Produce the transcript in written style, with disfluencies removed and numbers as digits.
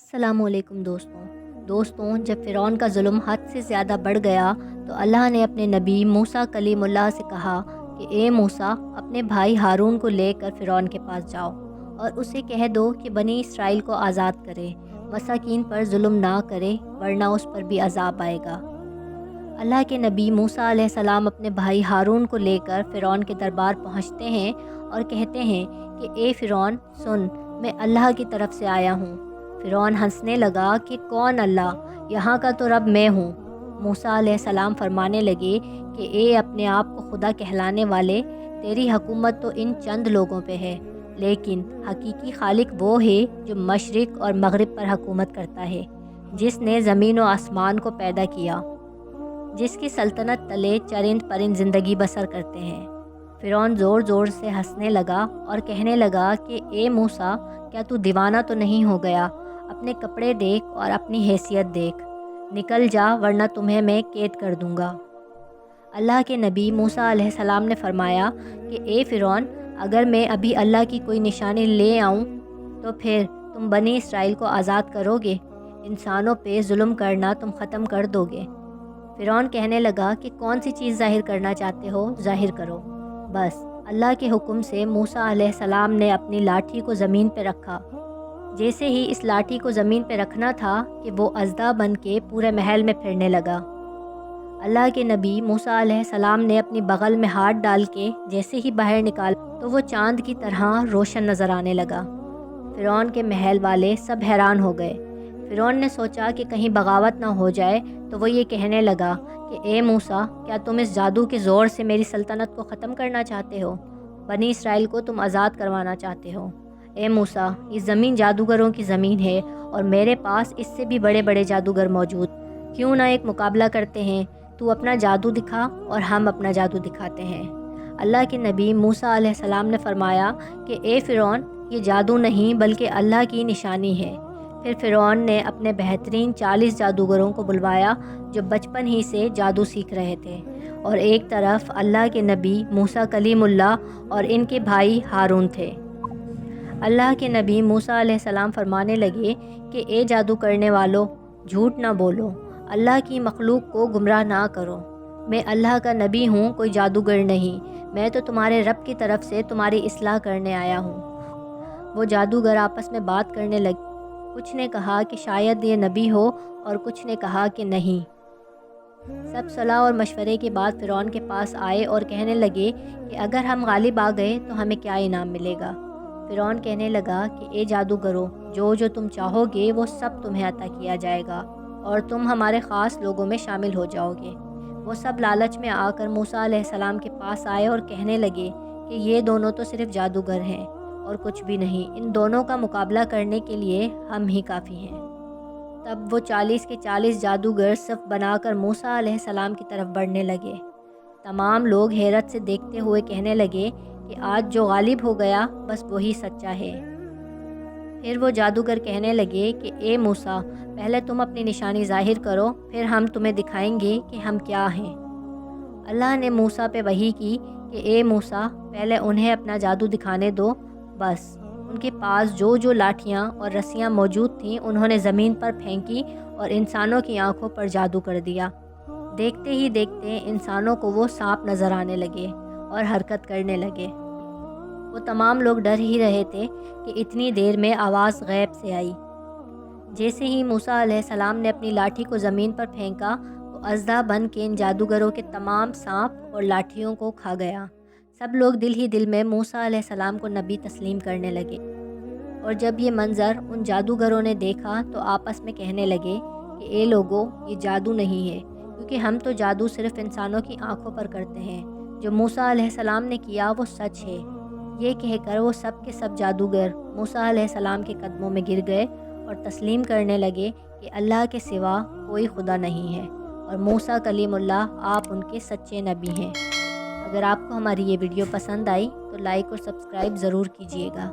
अस्सलामु अलैकुम दोस्तों जब फ़िरौन का ज़ुल्म हद से ज़्यादा बढ़ गया तो अल्लाह ने अपने नबी मूसा कलीमुल्लाह से कहा कि ए मूसा अपने भाई हारून को लेकर फ़िरौन के पास जाओ और उसे कह दो कि बनी इसराइल को आज़ाद करे, मसाकीन पर ज़ुल्म ना करे वरना उस पर भी अज़ाब आएगा। अल्लाह के नबी मूसा अलैहिस्सलाम अपने भाई हारून को लेकर फ़िरौन के दरबार पहुँचते हैं और कहते हैं कि ए फ़िरौन सुन, मैं अल्लाह की तरफ से आया हूँ। फ़िरौन हंसने लगा कि कौन अल्लाह, यहाँ का तो रब मैं हूँ। मूसा अलैहिस्सलाम फरमाने लगे कि ए अपने आप को खुदा कहलाने वाले, तेरी हुकूमत तो इन चंद लोगों पे है, लेकिन हकीकी खालिक वो है जो मशरिक़ और मगरिब पर हुकूमत करता है, जिसने ज़मीन व आसमान को पैदा किया, जिसकी सल्तनत तले चरिंद परिंद ज़िंदगी बसर करते हैं। फ़िरौन ज़ोर ज़ोर से हंसने लगा और कहने लगा कि ए मूसा, क्या तू दीवाना तो नहीं हो गया? अपने कपड़े देख और अपनी हैसियत देख, निकल जा वरना तुम्हें मैं कैद कर दूँगा। अल्लाह के नबी मूसा अलैहिस्सलाम ने फरमाया कि ए फ़िरौन, अगर मैं अभी अल्लाह की कोई निशानी ले आऊँ तो फिर तुम बनी इसराइल को आज़ाद करोगे? इंसानों पे जुल्म करना तुम ख़त्म कर दोगे? फ़िरौन कहने लगा कि कौन सी चीज़ ज़ाहिर करना चाहते हो, ज़ाहिर करो। बस अल्लाह के हुक्म से मूसा अलैहिस्सलाम ने अपनी लाठी को ज़मीन पर रखा। जैसे ही इस लाठी को ज़मीन पर रखना था कि वो अज़दा बन के पूरे महल में फिरने लगा। अल्लाह के नबी मूसा अलैहिस्सलाम ने अपनी बगल में हाथ डाल के जैसे ही बाहर निकाला तो वो चाँद की तरह रोशन नज़र आने लगा। फ़िरौन के महल वाले सब हैरान हो गए। फ़िरौन ने सोचा कि कहीं बगावत ना हो जाए तो वो ये कहने लगा कि ए मूसा, क्या तुम इस जादू के ज़ोर से मेरी सल्तनत को ख़त्म करना चाहते हो? बनी इसराइल को तुम आज़ाद करवाना चाहते हो? ए मूसा, ये ज़मीन जादूगरों की ज़मीन है और मेरे पास इससे भी बड़े बड़े जादूगर मौजूद, क्यों ना एक मुकाबला करते हैं? तू अपना जादू दिखा और हम अपना जादू दिखाते हैं। अल्लाह के नबी मूसा अलैहिस्सलाम ने फरमाया कि ए फ़िरौन, ये जादू नहीं बल्कि अल्लाह की निशानी है। फिर फ़िरौन ने अपने बेहतरीन 40 जादूगरों को बुलवाया जो बचपन ही से जादू सीख रहे थे, और एक तरफ अल्लाह के नबी मूसा कलीमुल्लाह और इनके भाई हारून थे। अल्लाह के नबी मूसा अलैहिस्सलाम फरमाने लगे कि ए जादू करने वालों, झूठ ना बोलो, अल्लाह की मखलूक को गुमराह ना करो। मैं अल्लाह का नबी हूँ, कोई जादूगर नहीं। मैं तो तुम्हारे रब की तरफ से तुम्हारी इस्लाह करने आया हूँ। वो जादूगर आपस में बात करने लगे। कुछ ने कहा कि शायद ये नबी हो और कुछ ने कहा कि नहीं। सब सलाह और मशवरे के बाद फ़िरौन के पास आए और कहने लगे कि अगर हम गालिब आ गए तो हमें क्या इनाम मिलेगा। फ़िरौन कहने लगा कि ए जादूगरों, जो जो तुम चाहोगे वो सब तुम्हें अता किया जाएगा और तुम हमारे ख़ास लोगों में शामिल हो जाओगे। वो सब लालच में आकर मूसा अलैहिस्सलाम के पास आए और कहने लगे कि ये दोनों तो सिर्फ़ जादूगर हैं और कुछ भी नहीं, इन दोनों का मुकाबला करने के लिए हम ही काफ़ी हैं। तब वो 40 के 40 जादूगर सफ़ बनाकर मूसा अलैहिस्सलाम की तरफ बढ़ने लगे। तमाम लोग हैरत से देखते हुए कहने लगे कि आज जो गालिब हो गया बस वही सच्चा है। फिर वो जादूगर कहने लगे कि ए मूसा, पहले तुम अपनी निशानी ज़ाहिर करो, फिर हम तुम्हें दिखाएंगे कि हम क्या हैं। अल्लाह ने मूसा पे वही की कि ए मूसा, पहले उन्हें अपना जादू दिखाने दो। बस उनके पास जो जो लाठियाँ और रस्सियाँ मौजूद थीं उन्होंने ज़मीन पर फेंकी और इंसानों की आंखों पर जादू कर दिया। देखते ही देखते इंसानों को वो सांप नज़र आने लगे और हरकत करने लगे। वो तमाम लोग डर ही रहे थे कि इतनी देर में आवाज़ गैब से आई। जैसे ही मूसा अलैहिस्सलाम ने अपनी लाठी को ज़मीन पर फेंका तो अज़दा बन के इन जादूगरों के तमाम सांप और लाठियों को खा गया। सब लोग दिल ही दिल में मूसा अलैहिस्सलाम को नबी तस्लीम करने लगे, और जब ये मंज़र उन जादूगरों ने देखा तो आपस में कहने लगे कि ए लोगों, ये जादू नहीं है, क्योंकि हम तो जादू सिर्फ़ इंसानों की आंखों पर करते हैं। जो मूसा अलैहिस्सलाम ने किया वो सच है। ये कहकर वो सब के सब जादूगर मूसा अलैहिस्सलाम के कदमों में गिर गए और तस्लीम करने लगे कि अल्लाह के सिवा कोई खुदा नहीं है और मूसा कलीमुल्लाह आप उनके सच्चे नबी हैं। अगर आपको हमारी ये वीडियो पसंद आई तो लाइक और सब्सक्राइब ज़रूर कीजिएगा।